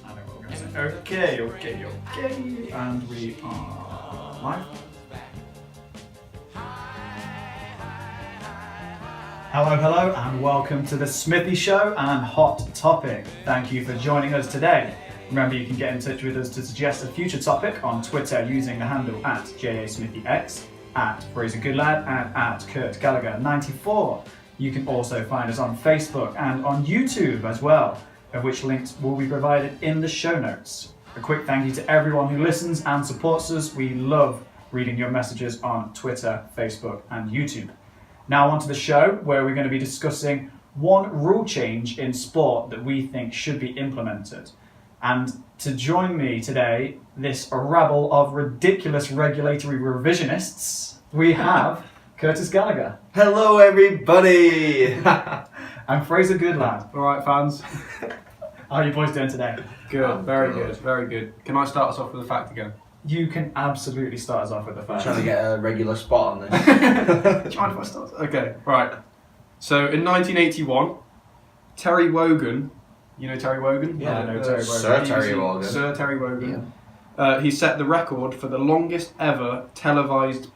I know what we're going to say. Okay. And we are live. Hello, and welcome to the Smithy Show and Hot Topic. Thank you for joining us today. Remember, you can get in touch with us to suggest a future topic on Twitter using the handle @JASmithyX, @FraserGoodlad, and @CurtGallagher94. You can also find us on Facebook and on YouTube as well, of which links will be provided in the show notes. A quick thank you to everyone who listens and supports us. We love reading your messages on Twitter, Facebook, and YouTube. Now on to the show, where we're going to be discussing one rule change in sport that we think should be implemented. And to join me today, this rabble of ridiculous regulatory revisionists, we have Curtis Gallagher. Hello everybody! I'm Fraser Goodlad. Alright fans. How are you boys doing today? Good, very good. Can I start us off with a fact again? You can absolutely start us off with the I'm fact. trying to get a regular spot on this. Do you mind if I start? Okay, right. So in 1981, Terry Wogan, you know Terry Wogan? Yeah, I know Terry Wogan. Sir Terry Wogan. Sir Terry Wogan. He set the record for the longest ever televised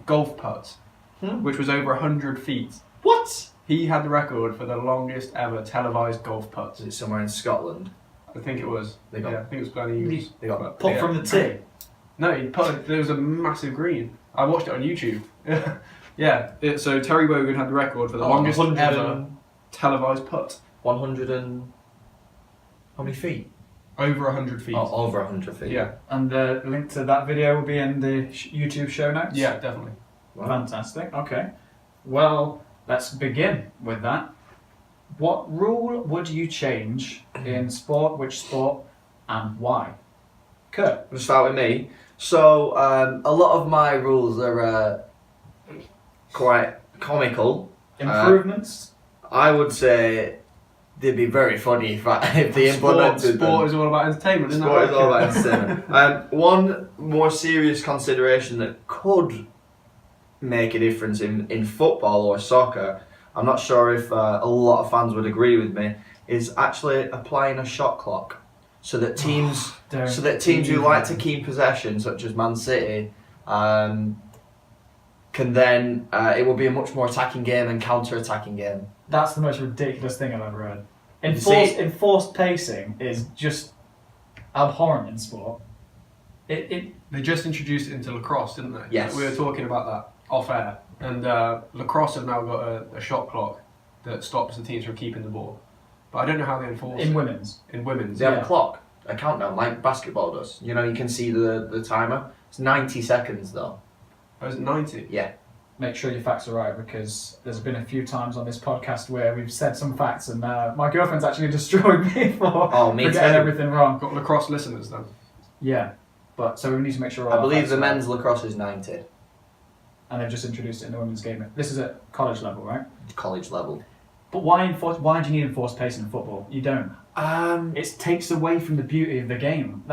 golf putt, which was over 100 feet. What? He had the record for the longest ever televised golf putt. Is it somewhere in Scotland? I think it was. They got- I think it was Glenn Hughes. They got Putt from the tee? No, he putted. There was a massive green. I watched it on YouTube. So Terry Wogan had the record for the longest 100 ever televised putt. 100 and... How many feet? Over 100 feet. Oh, over 100 feet. Yeah. And the link to that video will be in the YouTube show notes? Yeah, definitely. Wow. Fantastic, okay. Well, let's begin with that. What rule would you change in sport, which sport, and why? Curt. We'll start with me. So, a lot of my rules are quite comical. Improvements? I would say they'd be very funny if they implemented them. Sport is all about entertainment, isn't Sport it? is all about entertainment. One more serious consideration that could make a difference in football or soccer, I'm not sure if a lot of fans would agree with me, is actually applying a shot clock so that teams who like to keep possession, such as Man City, can then it will be a much more attacking game and counter-attacking game. That's the most ridiculous thing I've ever heard. See- Enforced pacing is just abhorrent in sport. They just introduced it into lacrosse, didn't they? Yes. We were talking about that off air. And lacrosse have now got a shot clock that stops the teams from keeping the ball. But I don't know how they enforce in it. women's. In women's. They have Yeah. a clock, a countdown, like basketball does. You know, you can see the timer. It's 90 seconds though. Oh, is it 90? Yeah. Make sure your facts are right, because there's been a few times on this podcast where we've said some facts and my girlfriend's actually destroyed me for Me getting too. everything wrong. Got lacrosse listeners then. Yeah, but so we need to make sure all I our believe facts the are right. men's lacrosse is 90. And they've just introduced it in the women's game. This is at college level, right? College level. But why do you need enforced pacing in football? You don't. It takes away from the beauty of the game.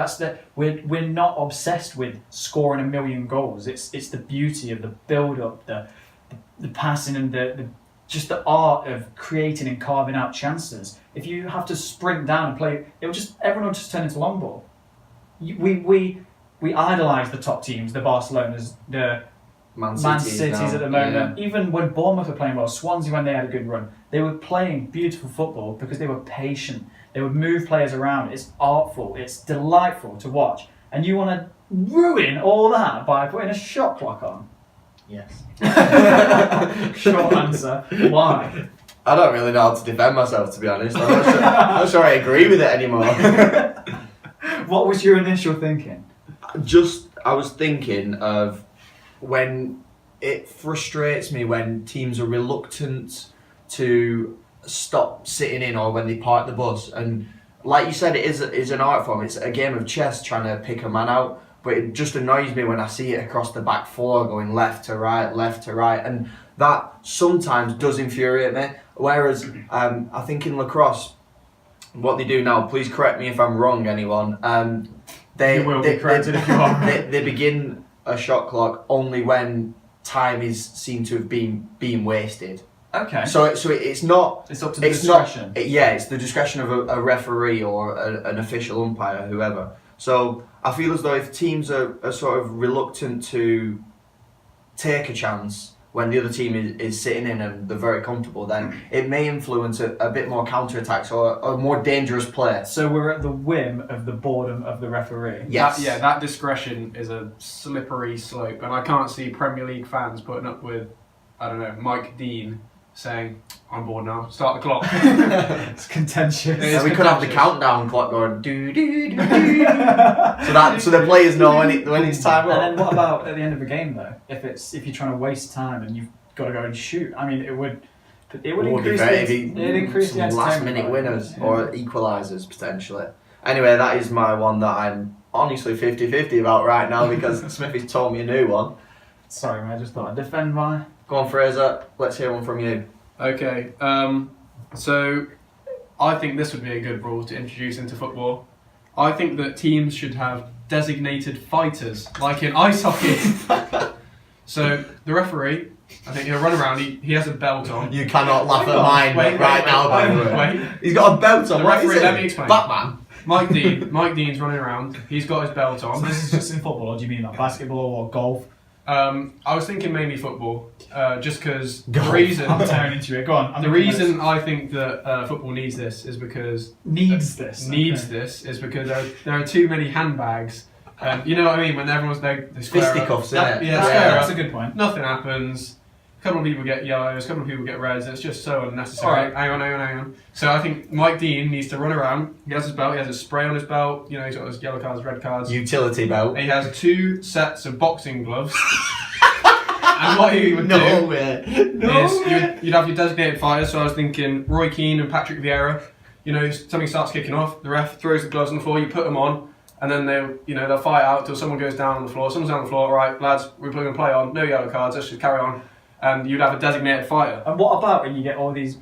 We're not obsessed with scoring a million goals. It's the beauty of the build up, the passing, and the just the art of creating and carving out chances. If you have to sprint down and play, everyone will just turn into long ball. We idolise the top teams, the Barcelonas, the Man City's now. at the moment. Even when Bournemouth were playing well, Swansea when they had a good run, they were playing beautiful football because they were patient. They would move players around. It's artful. It's delightful to watch. And you want to ruin all that by putting a shot clock on? Yes. Short answer. Why? I don't really know how to defend myself, to be honest. I'm not sure I agree with it anymore. What was your initial thinking? I was thinking of when it frustrates me when teams are reluctant to stop sitting in or when they park the bus. And like you said, it is an art form. It's a game of chess trying to pick a man out. But it just annoys me when I see it across the back four going left to right. And that sometimes does infuriate me. Whereas I think in lacrosse, what they do now, please correct me if I'm wrong, anyone. You will be corrected if you are. They begin a shot clock only when time is seen to have been wasted. Okay. So it's not. It's up to the It's discretion. not. It's the discretion of a referee or an official umpire, whoever. So I feel as though if teams are sort of reluctant to take a chance when the other team is sitting in and they're very comfortable, then it may influence a bit more counter-attacks or a more dangerous play. So we're at the whim of the boredom of the referee. Yes. That discretion is a slippery slope, and I can't see Premier League fans putting up with, I don't know, Mike Dean saying, "I'm bored now. Start the clock." It's contentious. It is So we could have the contentious. countdown clock going do do do do. So the players know when it's time And up. then what about at the end of a game though? If you're trying to waste time and you've got to go and shoot, I mean, it would increase the some last entertainment minute value. winners Yeah. or equalisers potentially. Anyway, that is my one that I'm honestly 50-50 about right now because Smithy's told me a new one. Sorry, man, I just thought I'd defend my. Go on, Fraser. Let's hear one from you. Okay, so I think this would be a good rule to introduce into football. I think that teams should have designated fighters, like in ice hockey. So the referee, I think he'll run around, he has a belt on. You cannot laugh Hang at on. mine Wait, now, by the way. wait. He's got a belt on. The What is referee, it? let me explain. Batman. Mike Dean's running around, he's got his belt So on. this is just in football, or do you mean like basketball or golf? I was thinking mainly football, just because the Golf. reason... I'm tearing into it. Go on. The reason I think that football needs this is because needs this. there are too many handbags. You know what I mean? When everyone's they square up. Fisticuffs, That, innit? Yeah, that's, square fair, up. that's a good point. Nothing happens. A couple of people get yellows, a couple of people get reds. And it's just so unnecessary. Alright. Hang on. So I think Mike Dean needs to run around. He has his belt. He has his spray on his belt. You know, he's got his yellow cards, red cards. Utility belt. He has 2 sets of boxing gloves. And what he would do way. is you'd have your designated fighters. So I was thinking Roy Keane and Patrick Vieira. You know, something starts kicking off. The ref throws the gloves on the floor. You put them on, and then they'll fight out till someone goes down on the floor. Someone's down on the floor. All right, lads, we're going to play on. No yellow cards. Let's just carry on. And you'd have a designated fighter. And what about when you get all these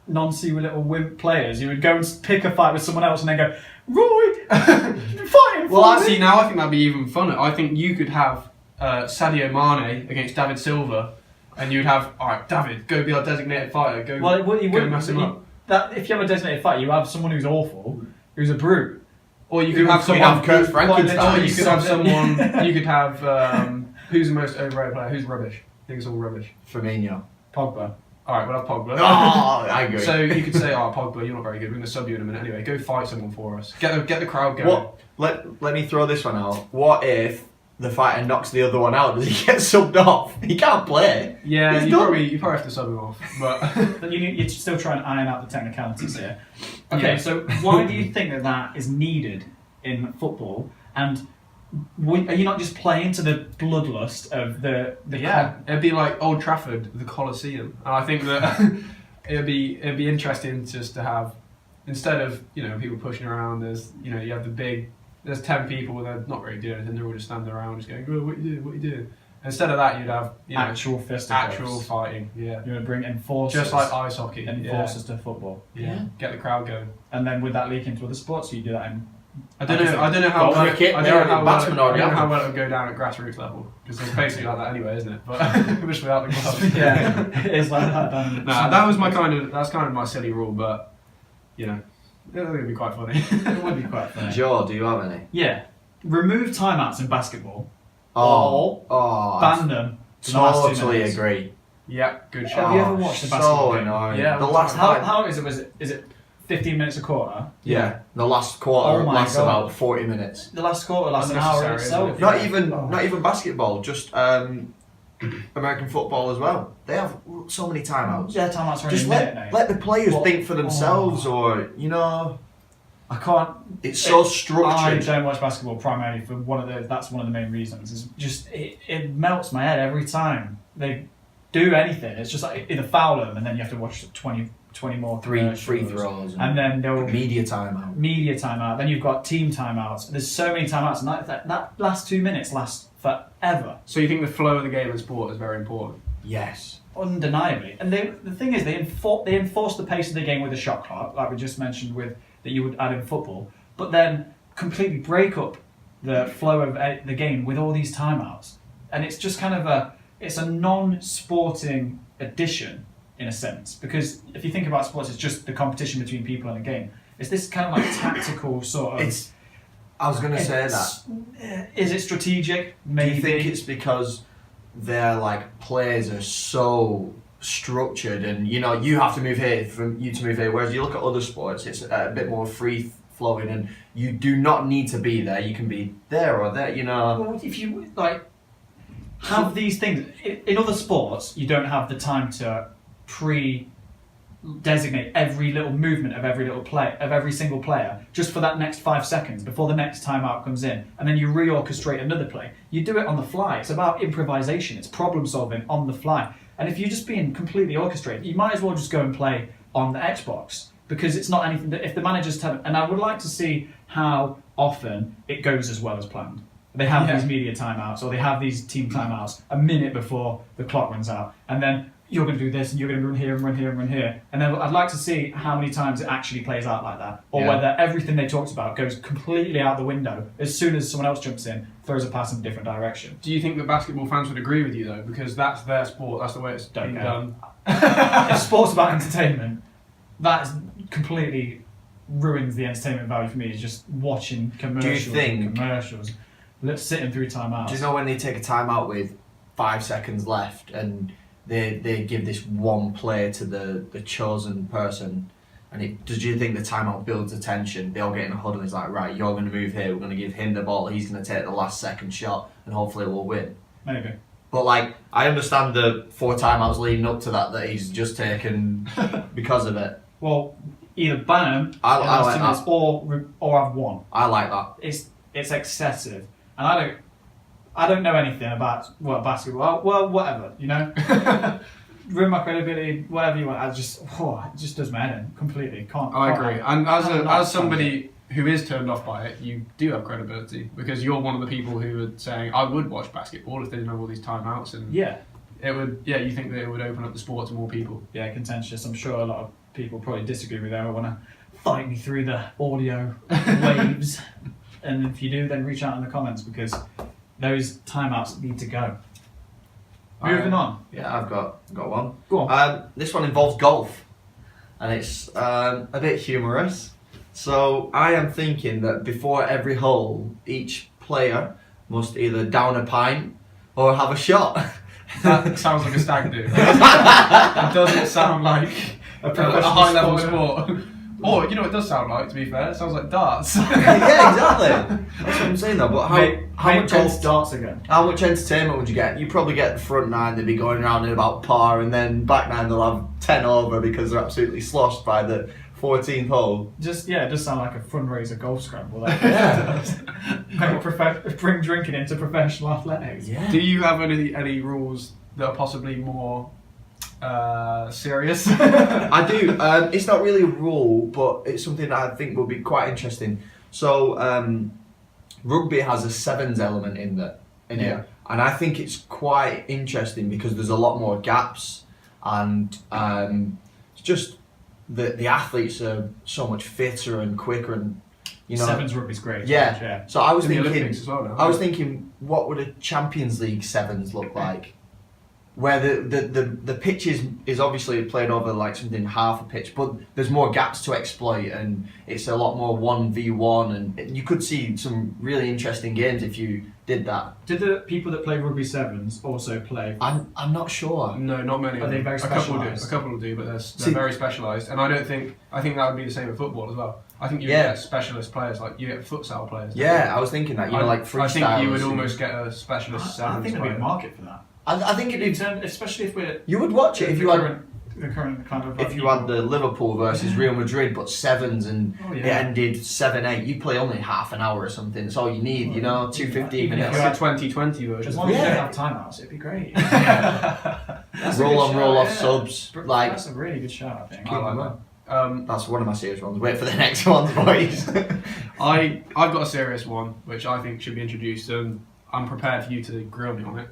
non-sewer little wimp players? You would go and pick a fight with someone else and then go, Roy, you've been fighting for Well, me. actually, now I think that'd be even funner. I think you could have Sadio Mane against David Silva, and you'd have, all right, David, go be our designated fighter. Go, Well, you go wouldn't mess him up. That if you have a designated fight, you have someone who's awful, who's a brute. Or you could have Could someone. have Kurt Frankenstein. Or you could have someone. You could have who's the most overrated player? Who's rubbish? I think it's all rubbish. Firmino. Pogba. All right, we'll have Pogba. Oh, I agree. So you could say, "Oh, Pogba, you're not very good. We're going to sub you in a minute anyway. Go fight someone for us. Get the crowd going." What? Let me throw this one out. What if the fighter knocks the other one out? Does he get subbed off? He can't play. Yeah, He's you done. probably have to sub him off, but But you're still trying to iron out the technicalities here. Okay, Yeah. so why do you think that is needed in football? And are you not just playing to the bloodlust of the yeah, it'd be like Old Trafford, the Colosseum, and I think that it'd be interesting just to have, instead of people pushing around. There's you have there's 10 people they're not really doing anything. They're all just standing around, just going, "Oh, what you doing? What you doing?" Instead of that, you'd have actual fisticuffs? actual fighting. Yeah, You're going to bring enforcers, just like ice hockey. enforcers to football, Yeah, get the crowd going. and then would that leak into other sports? So you do that in. I don't know how Golf, cricket, I don't know how batsmen well, I already don't know have how well it would go down at grassroots level, because it's basically like that anyway, isn't it? But just without the gloves. Yeah, it is like that. Down Nah, that's kind of my silly rule, but I think it'd be quite funny. It would be quite funny. Joe, do you have any? Yeah, remove timeouts in basketball. Oh, Ban them. for the last 2 totally minutes. agree. Yeah, good Have shot. you ever watched a basketball So game? annoying. Yeah, the all the last time. time. How is it? Is it 15 minutes a quarter? Yeah, the last quarter Oh my lasts God. about 40 minutes. The last quarter lasts an hour in Unnecessary, itself. isn't it? Not even basketball, just American football as well. They have so many timeouts. Yeah, timeouts are Just in a minute, mate. let the players What? think for themselves, Oh. or I can't. it's so I structured. don't watch basketball primarily for that's one of the main reasons. It's just it melts my head every time they do anything. It's just like either foul them and then you have to watch 20 more Free commercials. throws and then they'll media timeout. media timeout. Then you've got team timeouts. There's so many timeouts, and that last 2 minutes lasts forever, So you think the flow of the game and sport is very important? Yes. undeniably. And the thing is, they enforce the pace of the game with a shot clock, like we just mentioned that you would add in football, but then completely break up the flow of the game with all these timeouts. And it's just kind of a non-sporting addition in a sense, because if you think about sports, it's just the competition between people in a game. It's this kind of like tactical sort of. I was going to say that. Is it strategic? Maybe. Do you think it's because their like plays are so structured, and you know you have to move here for you to move here, whereas you look at other sports, it's a bit more free flowing, and you do not need to be there. You can be there or there. You know. Well, if you like have these things in other sports, you don't have the time to designate every little movement of every little play of every single player just for that next 5 seconds before the next timeout comes in, and then you reorchestrate another play. You do it on the fly. It's about improvisation. It's problem solving on the fly. And if you're just being completely orchestrated, you might as well just go and play on the Xbox, because it's not anything that if the managers tell. And I would like to see how often it goes as well as planned. They have these media timeouts, or they have these team timeouts a minute before the clock runs out, and then you're going to do this, and you're going to run here and run here and run here. And then I'd like to see how many times it actually plays out like that, or whether everything they talked about goes completely out the window as soon as someone else jumps in, throws a pass in a different direction. Do you think that basketball fans would agree with you though? Because that's their sport, that's the way it's been done. If sport's about entertainment, that completely ruins the entertainment value for me. Is just watching commercials. Do you think? And commercials. Sitting through timeouts. Do you know when they take a timeout with 5 seconds left and they give this one play to the chosen person, and do you think the timeout builds attention? They all get in a huddle and it's like, right, you're going to move here, we're going to give him the ball, he's going to take the last second shot, and hopefully we'll win. Maybe. But like, I understand the 4 timeouts leading up to that he's just taken because of it. Well, either ban him I like minutes, or have one. I like that. It's excessive. And I don't know anything about basketball. Well, whatever, you know. Ruin my credibility, whatever you want. It just does my head in completely. I agree. And as somebody who is turned off by it, you do have credibility, because you're one of the people who are saying I would watch basketball if they didn't have all these timeouts, and it would. Yeah, you think that it would open up the sport to more people? Yeah, contentious. I'm sure a lot of people probably disagree with that. I want to fight me through the audio waves. And if you do, then reach out in the comments, because those timeouts need to go. Moving on. Yeah, I've got one. Go on. This one involves golf, and it's a bit humorous. So I am thinking that before every hole, each player must either down a pint or have a shot. That sounds like a stag do. It doesn't sound like a high level sport. Or, you know what it does sound like, to be fair? It sounds like darts. Yeah, exactly. That's what I'm saying though. But how much darts again? How much entertainment would you get? You probably get the front 9, they'd be going around in about par, and then back 9 they'll have 10 over because they're absolutely sloshed by the 14th hole. It does sound like a fundraiser golf scramble. Yeah. Bring drinking into professional athletics. Yeah. Do you have any rules that are possibly more serious? I do. It's not really a rule, but it's something that I think will be quite interesting. So, rugby has a sevens element in it, and I think it's quite interesting because there's a lot more gaps, and it's just the athletes are so much fitter and quicker, and you know. Sevens rugby's great. Yeah. So I was in the thinking, Olympics as well now. I was thinking, what would a Champions League sevens look like? Where the pitch is obviously played over like something half a pitch, but there's more gaps to exploit, and it's a lot more 1v1, and you could see some really interesting games if you did that. Did the people that play rugby sevens also play? I'm not sure. No, not many. Are they very specialised? A couple do, but they're very specialised, and I think that would be the same with football as well. I think you get specialist players, like you get futsal players. Yeah, I was thinking that. You know, like freestyle. I think you would almost get a specialist. I think there'd be a market for that. I think especially if we're. You would watch it if you had the current kind of. If you had the Liverpool versus Real Madrid, but sevens and it ended 7-8, you play only half an hour or something. That's all you need, you know, 250 minutes. If you had 2020 version. As long as you don't have timeouts, it'd be great. Roll on, roll off subs. Like that's a really good shout, I think. I like that. That's one of my serious ones. Wait for the next one, boys. I've got a serious one which I think should be introduced, and I'm prepared for you to grill me on it.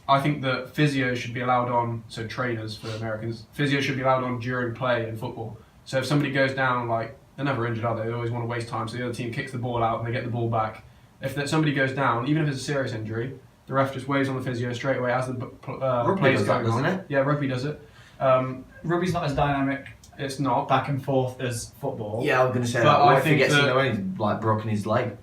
I think that physios should be allowed on, so trainers for Americans, physios should be allowed on during play in football. So if somebody goes down, like, they're never injured, are they? They always want to waste time, so the other team kicks the ball out and they get the ball back. If somebody goes down, even if it's a serious injury, the ref just waves on the physio straight away as the play's going on. Doesn't it? Yeah, rugby does it. Rugby's not as dynamic, It's not. back and forth as football. Yeah, I was going to say But that. I What if he think gets in that- the way and he's like broken his leg?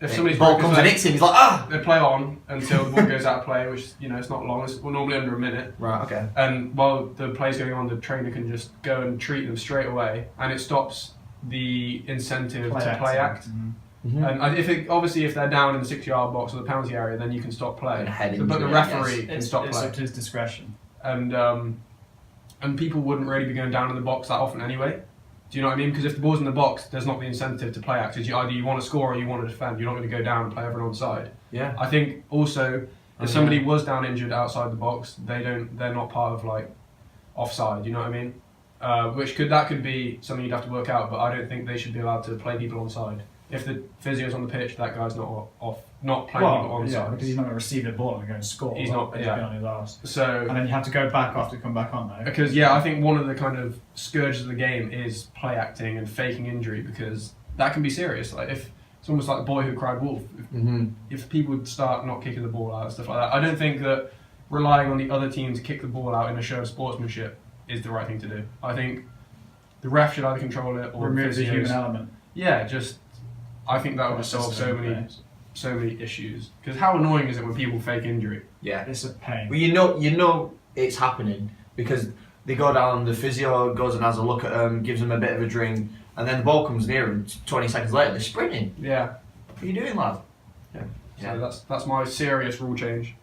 If somebody's ball broken comes his and leg, hits him, he's like, ah! they play on until the ball goes out of play, which it's not long. It's normally under a minute. Right, okay. And while the play's going on, the trainer can just go and treat them straight away, and it stops the incentive to play act. Mm-hmm. And if they're down in the 6-yard box or the penalty area, then you can stop play. And head But the injury, I referee guess. can stop It's play. up to his discretion. And people wouldn't really be going down in the box that often anyway. Do you know what I mean? Because if the ball's in the box, there's not the incentive to play act. It's either you want to score or you want to defend. You're not going to go down and play everyone onside. Yeah. I think also if somebody was down injured outside the box, they're not part of like offside. You know what I mean? That could be something you'd have to work out. But I don't think they should be allowed to play people onside. If the physio's on the pitch, that guy's not playing people onside. Yeah, because he's not going to receive the ball and go and score. He's not. He's Yeah. on his arse. So. And then you have to go back after come back on though. Because I think one of the kind of scourges of the game is play acting and faking injury, because that can be serious. Like it's almost like Boy Who Cried Wolf. If people would start not kicking the ball out and stuff like that, I don't think that relying on the other team to kick the ball out in a show of sportsmanship is the right thing to do. I think the ref should either control it or remove the physios. human element. Yeah, I think that would solve so many issues. Because how annoying is it when people fake injury? Yeah. It's a pain. Well, you know it's happening because they go down, the physio goes and has a look at them, gives them a bit of a drink, and then the ball comes near them. 20 seconds later, they're sprinting. Yeah. What are you doing, lad? So that's my serious rule change.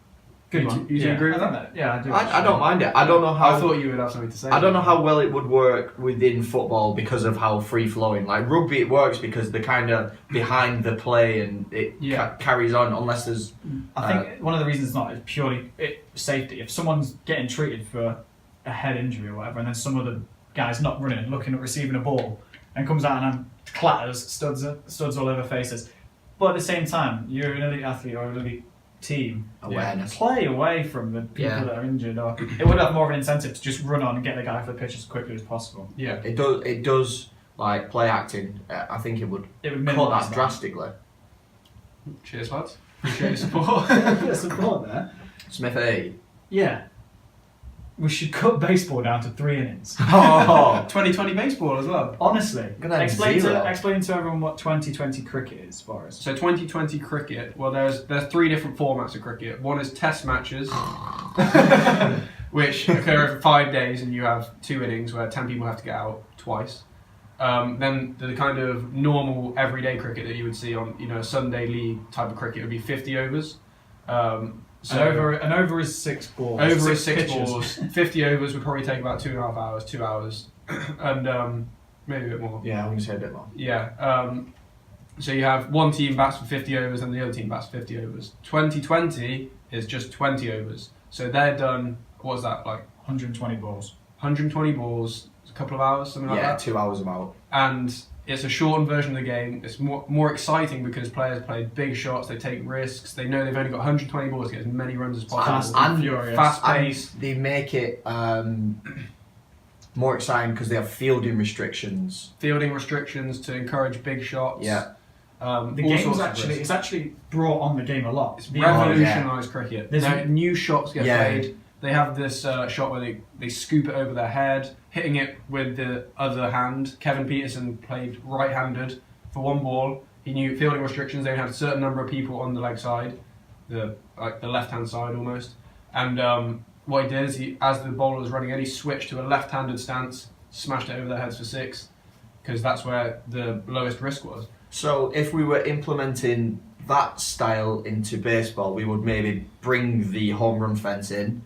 Good You one. do agree with I that? think Yeah, I do. I don't mind it. I don't know how. I thought you would have something to say. I don't know how well it would work within football because of how free flowing. Like rugby, it works because they're kind of behind the play and it carries on unless there's. I think one of the reasons it's not is purely safety. If someone's getting treated for a head injury or whatever, and then some other guy's not running, looking at receiving a ball, and comes out and clatters studs all over faces. But at the same time, you're an elite athlete or an elite team. Awareness. Play away from the people that are injured, or it would have more of an incentive to just run on and get the guy off the pitch as quickly as possible. Yeah. It does like play acting. I think it would cut minimise that drastically. Cheers, lads. Appreciate your support. Bit of support there. Smithy. Yeah. We should cut baseball down to 3 innings. 2020 baseball as well. Honestly, Gonna have explain zero. to everyone what 2020 cricket is for us. So 2020 cricket, well there's 3 different formats of cricket. One is test matches, which occur over 5 days and you have 2 innings where 10 people have to get out twice. Then the kind of normal everyday cricket that you would see on a Sunday league type of cricket would be 50 overs. So an over is 6 balls. Over is 6 pitches. balls. 50 overs would probably take about 2.5 hours, 2 hours, and maybe a bit more. Yeah, I'm gonna say a bit more. Yeah. So you have one team bats for 50 overs and the other team bats for 50 overs. 2020 is just 20 overs. So they're done, what is that, like 120 balls. 120 balls, a couple of hours, something like that. 2 hours about. And it's a shortened version of the game. It's more exciting because players play big shots, they take risks, they know they've only got 120 balls to get as many runs as possible. and furious. Fast And pace. they make it more exciting because they have fielding restrictions. Fielding restrictions to encourage big shots. Yeah. The all game's sorts of actually risks. it's actually brought on the game a lot. It's The- revolutionised cricket. There's- New shots get Yeah. played. They have this shot where they scoop it over their head, hitting it with the other hand. Kevin Peterson played right-handed for 1 ball. He knew fielding restrictions. They had a certain number of people on the leg side, the left-hand side almost. And what he did is, as the bowler was running in, he switched to a left-handed stance, smashed it over their heads for 6, because that's where the lowest risk was. So if we were implementing that style into baseball, we would maybe bring the home run fence in,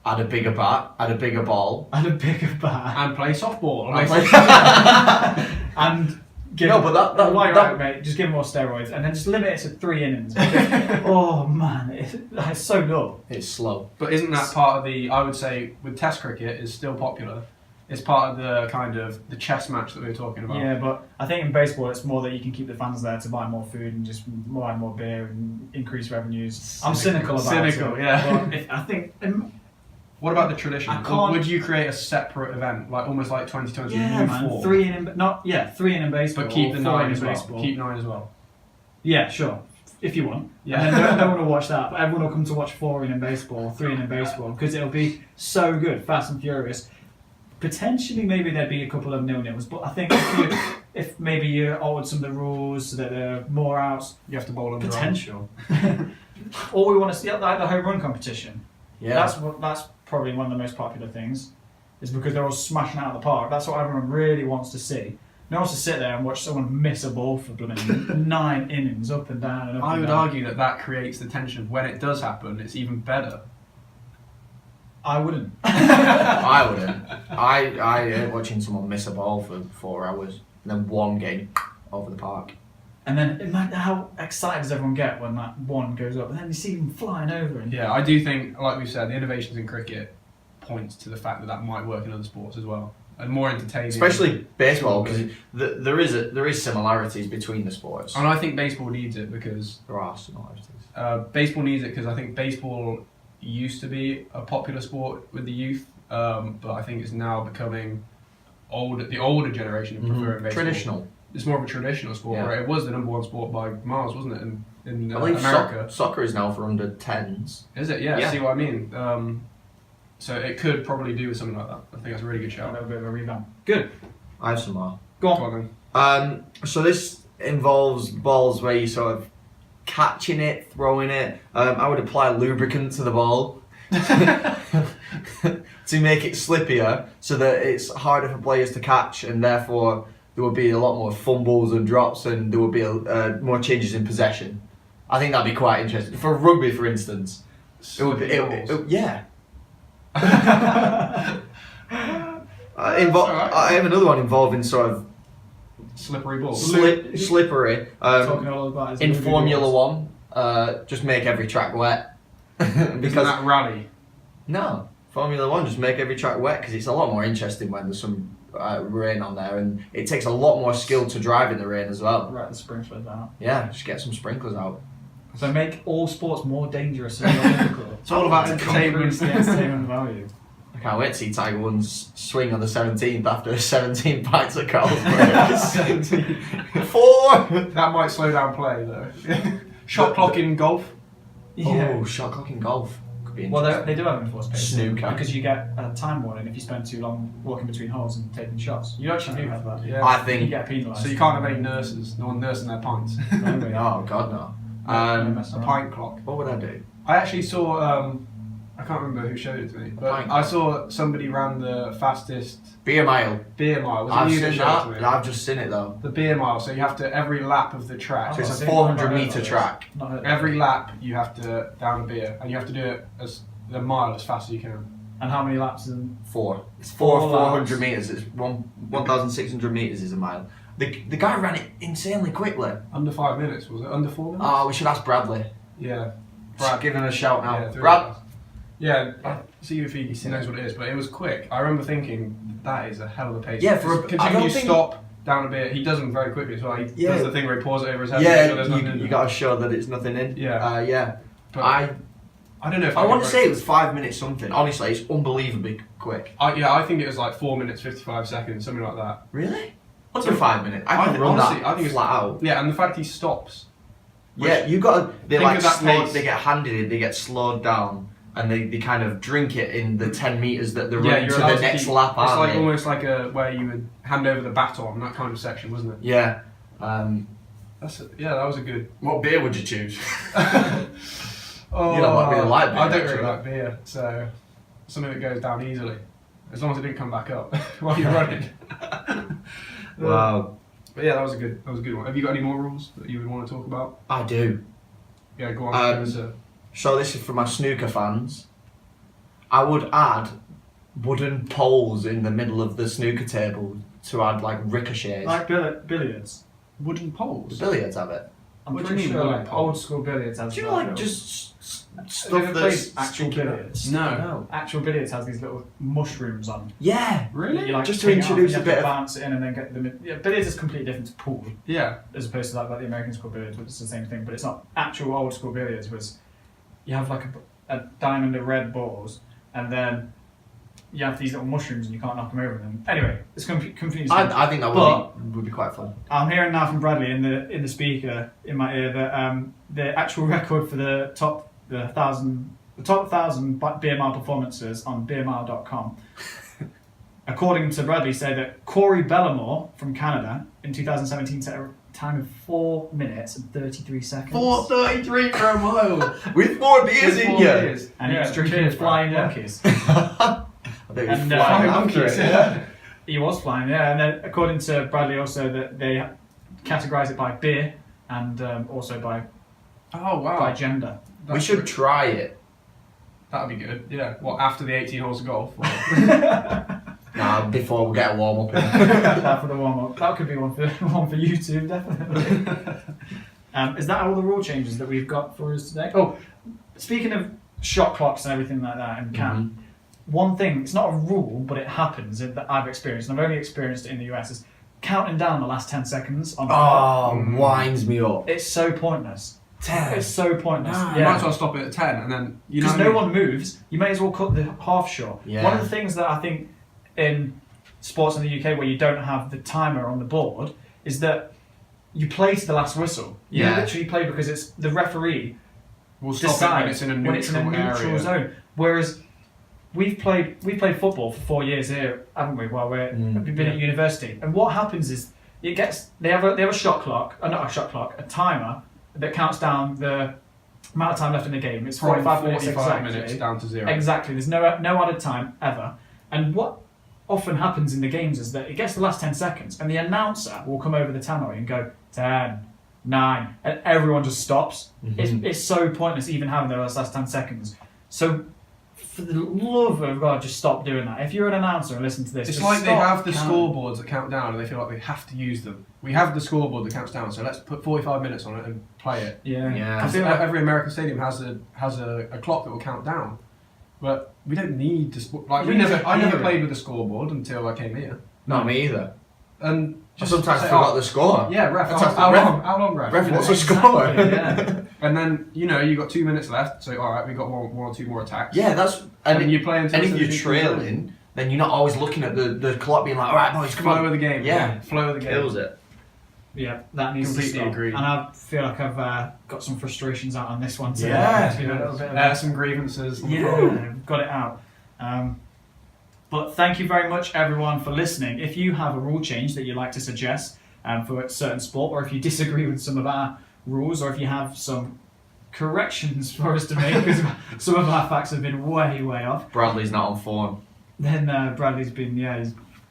add a bigger bat, add a bigger ball. and a bigger bat. And play softball. And give No, but that- why that- right, mate? Just give them more steroids and then just limit it to 3 innings. Oh man, it's so dull. It's slow. But isn't that part of the, I would say, with Test cricket is still popular. It's part of the kind of the chess match that we were talking about. Yeah, but I think in baseball it's more that you can keep the fans there to buy more food and just buy more beer and increase revenues. I'm cynical about it. Cynical, yeah. But I think What about the tradition? I can't- Would you create a separate event, like almost like 2020? yeah, man, form, 3 in baseball, but keep the or 4 9 in as well. baseball. Keep 9 as well. Yeah, sure. If you want. Yeah. And then no one will watch that, but everyone will come to watch 4 in baseball, 3 in baseball, because it'll be so good, fast and furious. potentially maybe there'd be a couple of 0-0s, but I think if maybe you altered some of the rules so that there are more outs, You have to bowl under. potential. All we want to see, like the home run competition. Yeah. That's probably one of the most popular things, is because they're all smashing out of the park. That's what everyone really wants to see. No one wants to sit there and watch someone miss a ball for blooming 9 innings up and down and up I and would down. argue that creates the tension. When it does happen, it's even better. I wouldn't. I wouldn't. I hate watching someone miss a ball for 4 hours and then one game over the park. And then imagine how excited does everyone get when that one goes up, and then you see them flying over. And Yeah, I do think, like we said, the innovations in cricket points to the fact that might work in other sports as well, and more entertaining. Especially baseball, because there is similarities between the sports. And I think baseball needs it because There are similarities. baseball needs it because I think baseball used to be a popular sport with the youth, but I think it's now becoming the older generation of preferring baseball. Traditional. It's more of a traditional sport, Yeah. right? It was the number 1 sport by miles, wasn't it, in I believe America? soccer is now for under 10s. Is it? Yeah, Yeah. see what I mean? So it could probably do with something like that. I think that's a really good a shout. little bit of a revamp. Good. I have some more. Go Go on. on then. So this involves balls where you sort of catching it, throwing it. I would apply lubricant to the ball to make it slippier, so that it's harder for players to catch, and therefore there would be a lot more fumbles and drops, and there would be more changes in possession. I think that'd be quite interesting for rugby, for instance. It would be, yeah. I have another one involving sort of Slippery ball. slippery. Talking all about his In movie Formula balls. One, just make every track wet. Because because that rally. no, Formula One, just make every track wet, because it's a lot more interesting when there's some rain on there, and it takes a lot more skill to drive in the rain as well. Right, the sprinklers out. Yeah, just get some sprinklers out. So make all sports more dangerous and more difficult. It's all about Improves entertainment. the entertainment value. I can't wait to see Tiger Woods swing on the 17th after 17 pints at Carlsberg. 4! That might slow down play though. Shot clock in golf. Oh, shot clock in golf. Could be Well, interesting. they do have enforced pace. Snooker. Because you get a time warning if you spend too long walking between holes and taking shots. You actually do have that. Yeah. I You think. get penalised. So you can't have any nurses. No one nursing their pints. Oh, God, no. A pint clock. What would I do? I actually saw. I can't remember who showed it to me, but Pint I saw somebody ran the fastest Beer mile. beer mile. Was I've it you seen that showed it to that. me? I've just seen it though. The beer mile. So you have to every lap of the track. So it's a I've seen 400 that, metre I've track. not heard of Every that. lap you have to down a beer, and you have to do it as the mile as fast as you can. And how many laps? In 4. It's Four 400 laps. metres. It's 1,600 metres is a mile. The guy ran it insanely quickly. Under 5 minutes, was it? Under 4 minutes? Oh, we should ask Bradley. Yeah. Brad, give him a shout now. Yeah, 3 Brad. hours. Yeah, see if he knows what it is, but it was quick. I remember thinking, that is a hell of a pace. Yeah, for a- I continue don't think- stop down a bit. He does them very quickly as well. He Yeah. does the thing where he pours it over his head. to make sure Yeah, there's nothing in you it. got to show that it's nothing in. Yeah. Yeah. But I I don't know if I want to could say break- it was 5 minutes something. Honestly, it's unbelievably quick. I think it was like 4 minutes 55 seconds, something like that. Really? Under 5 minutes. I I can think- run honestly, that I think it's- flat out. Yeah, and the fact he stops. Yeah, you got to. They Think like of that slow, pace. they get handed it. They get slowed down, and they kind of drink it in the 10 meters that they're running you're to allowed the next keep- lap. It's Aren't like they? almost like where you would hand over the baton, that kind of section, wasn't it? Yeah. That was a good. What beer would you choose? Oh, You don't like beer light beer, I don't really actually. like beer, so something that goes down easily, as long as it didn't come back up while you're running. Wow. But yeah, that was a good one. Have you got any more rules that you would want to talk about? I do. Yeah, go on. Um, Sir. So this is for my snooker fans. I would add wooden poles in the middle of the snooker table to add like ricochets. like billiards. Wooden The poles. billiards have it. I'm What do you pretty mean, sure wooden like poles? old school billiards has Do you know like just Have you stuff ever that's played actual sticking out? billiards? No. Actual billiards has these little mushrooms on. Yeah. Really? You, like, Just to take it off and introduce you a have bit to of- bounce it in and then get them in. Yeah, billiards is completely different to pool, Yeah. as opposed to like the Americans call billiards, which is the same thing, but it's not actual old school billiards. Was you have like a diamond of red balls, and then you have these little mushrooms and you can't knock them over them. Anyway, it's confusing. I think that But- would be quite fun. I'm hearing now from Bradley in the speaker in my ear that the actual record for the top 1,000 beer mile performances on beermile.com according to Bradley, say that Corey Bellamore from Canada in 2017 set a time of 4 minutes and 33 seconds. 4:33 for a mile with 4 beers in you. And he was drinking flying monkeys. I bet he was And, flying flying after it. He was flying, yeah. And then according to Bradley also that they categorise it by beer and also by Oh wow. by gender. We should try it. That'd be good. Yeah. What, after the 18 holes of golf? Nah, before we get a warm up. That for the warm up. That could be one for YouTube, definitely. Is that all the rule changes that we've got for us today? Oh, speaking of shot clocks and everything like that and CAM, one thing, it's not a rule, but it happens that I've experienced, and I've only experienced it in the US, is counting down the last 10 seconds on the clock. Winds me up. It's so pointless. 10. It's so pointless. You might as well stop it at 10 and then you know. Because no one moves, you may as well cut the half short. Yeah. One of the things that I think in sports in the UK where you don't have the timer on the board is that you play to the last whistle. You Yeah. literally play because it's the referee We'll stop it when it's in a neutral area. zone. Whereas we've played football for 4 years here, haven't we? While we've been at university, and what happens is they have a shot clock, not a shot clock, a timer that counts down the amount of time left in the game. It's 45 minutes exactly. minutes down to 0. Exactly. There's no added time ever. And what often happens in the games is that it gets the last 10 seconds, and the announcer will come over the tannoy and go 10, 9, and everyone just stops. It's so pointless even having those last 10 seconds. So, for the love of God, just stop doing that. If you're an announcer and listen to this, It's just like they stop have the counting. scoreboards that count down and they feel like they have to use them. We have the scoreboard that counts down, so let's put 45 minutes on it and play it. Yeah. Yeah. I Because feel like every American stadium has a clock that will count down. But we don't need to... I never played with a scoreboard until I came here. Not me either. And I just sometimes say, forgot oh, the score. Yeah, ref. That's How ref- long, ref? Ref, You know? what's the score? yeah. And then, you got 2 minutes left, so alright, we got one or two more attacks. Yeah, that's... And you play until... And if you're trailing, then you're not always looking at the clock being like, alright boys, come Flow on. of the game. Yeah. Flow of the game. Kills it. Yeah, that needs Completely to stop. agree. And I feel like I've got some frustrations out on this one today. Yeah. A little bit of Some grievances. Yeah, got it out. But thank you very much, everyone, for listening. If you have a rule change that you'd like to suggest for a certain sport, or if you disagree with some of our rules, or if you have some corrections for us to make, because some of our facts have been way, way off, Bradley's not on form. then Bradley's been,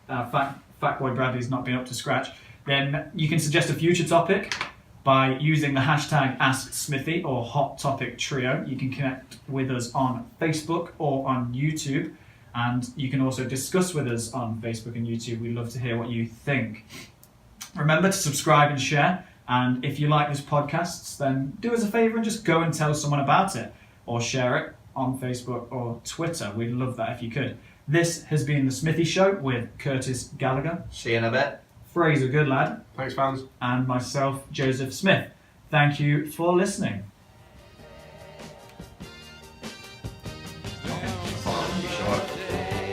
fact boy Bradley's not been up to scratch. Then you can suggest a future topic by using the hashtag AskSmithy or Hot Topic Trio. You can connect with us on Facebook or on YouTube, and you can also discuss with us on Facebook and YouTube. We'd love to hear what you think. Remember to subscribe and share, and if you like this podcast, then do us a favour and just go and tell someone about it, or share it on Facebook or Twitter. We'd love that if you could. This has been The Smithy Show with Curtis Gallagher, See you in a bit. Fraser Goodlad, Thanks, fans. and myself, Joseph Smith. Thank you for listening.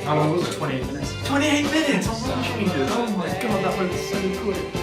How long was it? 28 minutes. 28 minutes on run changes. Oh my god, that went so quick.